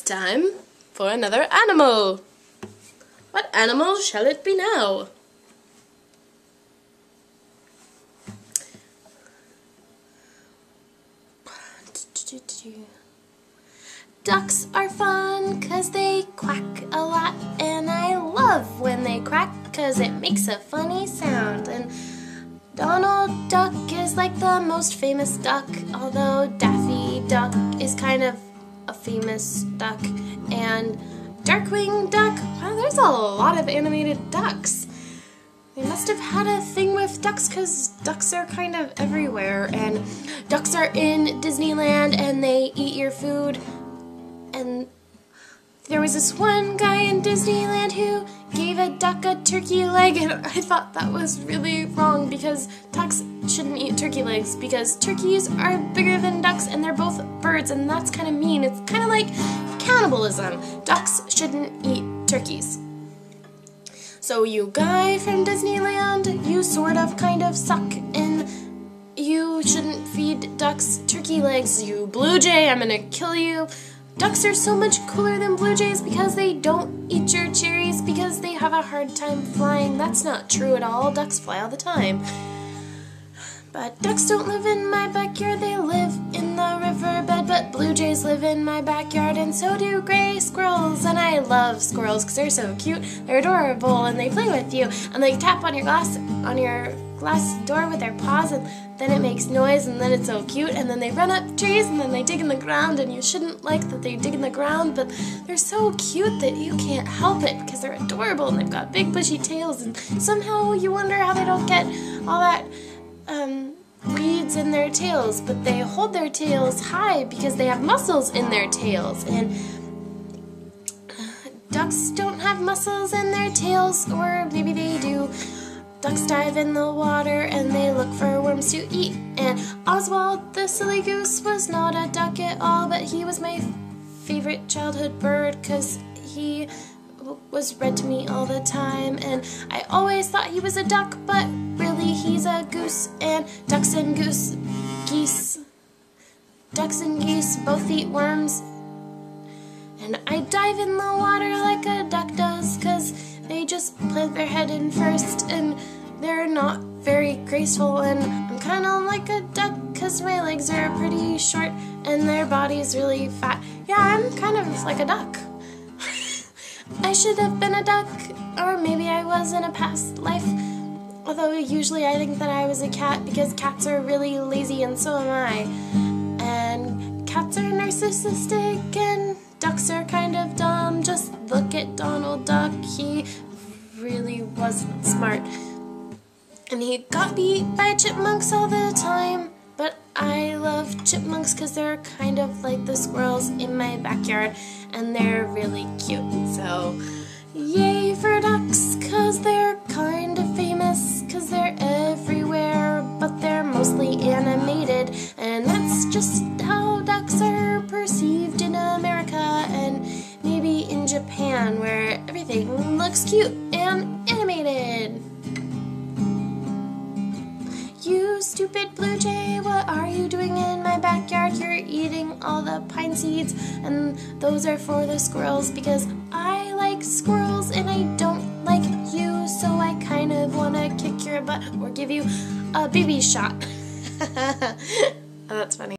Time for another animal. What animal shall it be now? Ducks are fun 'cause they quack a lot, and I love when they quack 'cause it makes a funny sound. And Donald Duck is like the most famous duck, although Daffy Duck is kind of a famous duck. And Darkwing Duck, wow, there's a lot of animated ducks. They must have had a thing with ducks because ducks are kind of everywhere, and ducks are in Disneyland and they eat your food. And there was this one guy in Disneyland who gave a duck a turkey leg, and I thought that was really wrong because ducks shouldn't eat turkey legs because turkeys are bigger than ducks and they're both birds, and that's kind of mean. It's kind of like cannibalism. Ducks shouldn't eat turkeys. So you guy from Disneyland, you sort of kind of suck, and you shouldn't feed ducks turkey legs. You blue jay, I'm gonna kill you. Ducks are so much cooler than blue jays because they don't eat your cherries because they have a hard time flying. That's not true at all. Ducks fly all the time. But ducks don't live in my backyard, they live in the riverbed. But blue jays live in my backyard, and so do gray squirrels. And I love squirrels because they're so cute, they're adorable, and they play with you. And they tap on your glass door with their paws, and then it makes noise, and then it's so cute. And then they run up trees, and then they dig in the ground, and you shouldn't like that they dig in the ground, but they're so cute that you can't help it because they're adorable, and they've got big bushy tails, and somehow you wonder how they don't get all that weeds in their tails, but they hold their tails high because they have muscles in their tails. And ducks don't have muscles in their tails, or maybe they do. Ducks dive in the water and they look for worms to eat. And Oswald the silly goose was not a duck at all, but he was my favorite childhood bird because he was read to me all the time. And I always thought he was a duck, but really he's a goose. And ducks and geese both eat worms. And I dive in the water like a duck does because they just plant their head in first, and they're not very graceful. And I'm kind of like a duck because my legs are pretty short and their body's really fat. Yeah, I'm kind of like a duck. I should have been a duck, or maybe I was in a past life. Although usually I think that I was a cat because cats are really lazy, and so am I. And cats are narcissistic and ducks are kind of dumb. Just look at Donald Duck. He really wasn't smart. And he got beat by chipmunks all the time. But I love chipmunks because they're kind of like the squirrels in my backyard, and they're really cute. So yay for ducks because they're kind of famous because they're everywhere, but they're mostly animated. And that's just how ducks are perceived in America, and maybe in Japan where everything looks cute and animated. You stupid blue jay, what are you doing in my backyard? You're eating all the pine seeds, and those are for the squirrels because I like squirrels and I don't like you, so I kind of want to kick your butt or give you a baby shot. Oh, that's funny.